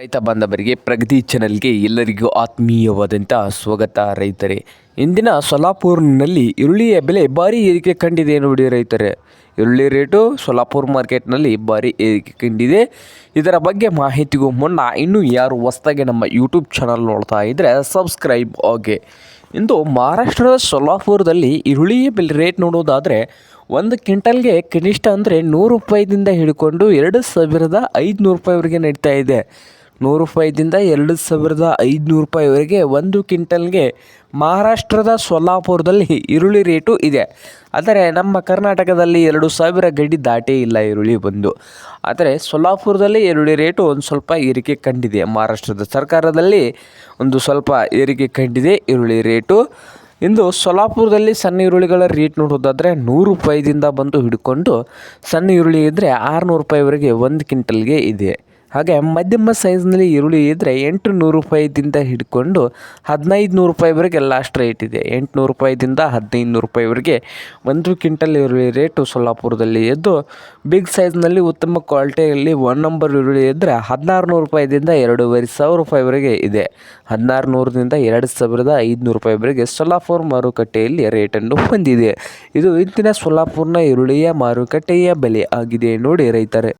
ರೈತ ಬಾಂಧವರಿಗೆ ಪ್ರಗತಿ ಚಾನೆಲ್ಗೆ ಎಲ್ಲರಿಗೂ ಆತ್ಮೀಯವಾದಂಥ ಸ್ವಾಗತ. ರೈತರೇ, ಇಂದಿನ ಸೊಲ್ಲಾಪುರ್ನಲ್ಲಿ ಈರುಳ್ಳಿಯ ಬೆಲೆ ಭಾರಿ ಏರಿಕೆ ಕಂಡಿದೆ ನೋಡಿ ರೈತರೇ. ಈರುಳ್ಳಿ ರೇಟು ಸೊಲ್ಲಾಪುರ್ ಮಾರ್ಕೆಟ್ನಲ್ಲಿ ಭಾರಿ ಏರಿಕೆ ಕಂಡಿದೆ. ಇದರ ಬಗ್ಗೆ ಮಾಹಿತಿಗೂ ಮುನ್ನ ಇನ್ನೂ ಯಾರು ಹೊಸದಾಗಿ ನಮ್ಮ ಯೂಟ್ಯೂಬ್ ಚಾನಲ್ ನೋಡ್ತಾ ಇದ್ದರೆ ಸಬ್ಸ್ಕ್ರೈಬ್ ಆಗಿ. ಇಂದು ಮಹಾರಾಷ್ಟ್ರದ ಸೊಲ್ಲಾಪುರದಲ್ಲಿ ಈರುಳ್ಳಿಯ ಬೆಲೆ ರೇಟ್ ನೋಡೋದಾದರೆ ಒಂದು ಕ್ವಿಂಟಲ್ಗೆ ಕನಿಷ್ಠ ಅಂದರೆ 100 ರೂಪಾಯಿದಿಂದ ಹಿಡ್ಕೊಂಡು 2500 ರೂಪಾಯಿವರೆಗೆ ನಡೀತಾ ಇದೆ. 100 ರೂಪಾಯಿದಿಂದ 2500 ರೂಪಾಯಿವರೆಗೆ ಒಂದು ಕ್ವಿಂಟಲ್ಗೆ ಮಹಾರಾಷ್ಟ್ರದ ಸೊಲ್ಲಾಪುರದಲ್ಲಿ ಈರುಳ್ಳಿ ರೇಟು ಇದೆ. ಆದರೆ ನಮ್ಮ ಕರ್ನಾಟಕದಲ್ಲಿ 2000 ಗಡಿ ದಾಟೇ ಇಲ್ಲ ಈರುಳ್ಳಿ ಬಂದು. ಆದರೆ ಸೊಲ್ಲಾಪುರದಲ್ಲಿ ಈರುಳ್ಳಿ ರೇಟು ಒಂದು ಸ್ವಲ್ಪ ಏರಿಕೆ ಕಂಡಿದೆ. ಮಹಾರಾಷ್ಟ್ರದ ಸರ್ಕಾರದಲ್ಲಿ ಒಂದು ಸ್ವಲ್ಪ ಏರಿಕೆ ಕಂಡಿದೆ ಈರುಳ್ಳಿ ರೇಟು. ಇಂದು ಸೊಲ್ಲಾಪುರದಲ್ಲಿ ಸಣ್ಣ ಈರುಳ್ಳಿಗಳ ರೇಟ್ ನೋಡೋದಾದರೆ 100 ರೂಪಾಯಿದಿಂದ ಬಂದು ಹಿಡ್ಕೊಂಡು ಸಣ್ಣ ಈರುಳ್ಳಿ ಇದ್ದರೆ 600 ರೂಪಾಯಿವರೆಗೆ ಒಂದು ಕ್ವಿಂಟಲ್ಗೆ ಇದೆ. ಹಾಗೆ ಮಧ್ಯಮ ಸೈಜ್ನಲ್ಲಿ ಈರುಳ್ಳಿ ಇದ್ದರೆ 800 ರೂಪಾಯಿದಿಂದ ಹಿಡ್ಕೊಂಡು 1500 ರೂಪಾಯಿವರೆಗೆ ಲಾಸ್ಟ್ ರೇಟ್ ಇದೆ. 800 ರೂಪಾಯಿದಿಂದ 1500 ರೂಪಾಯಿವರೆಗೆ ಒಂದು ಕ್ವಿಂಟಲ್ ಈರುಳ್ಳಿ ರೇಟು ಸೊಲ್ಲಾಪುರದಲ್ಲಿ ಇದ್ದು, ಬಿಗ್ ಸೈಜ್ನಲ್ಲಿ ಉತ್ತಮ ಕ್ವಾಲಿಟಿಯಲ್ಲಿ 1 ನಂಬರ್ ಈರುಳ್ಳಿ ಇದ್ದರೆ 1600 ರೂಪಾಯಿದಿಂದ 2500 ರೂಪಾಯಿವರೆಗೆ ಇದೆ. 1600ದಿಂದ 2500 ರೂಪಾಯಿವರೆಗೆ ಸೊಲ್ಲಾಪುರ ಮಾರುಕಟ್ಟೆಯಲ್ಲಿ ರೇಟನ್ನು ಹೊಂದಿದೆ. ಇದು ಇಂದಿನ ಸೊಲ್ಲಾಪುರ್ನ ಈರುಳ್ಳಿಯ ಮಾರುಕಟ್ಟೆಯ ಬೆಲೆ ಆಗಿದೆ ನೋಡಿ ರೈತರೇ.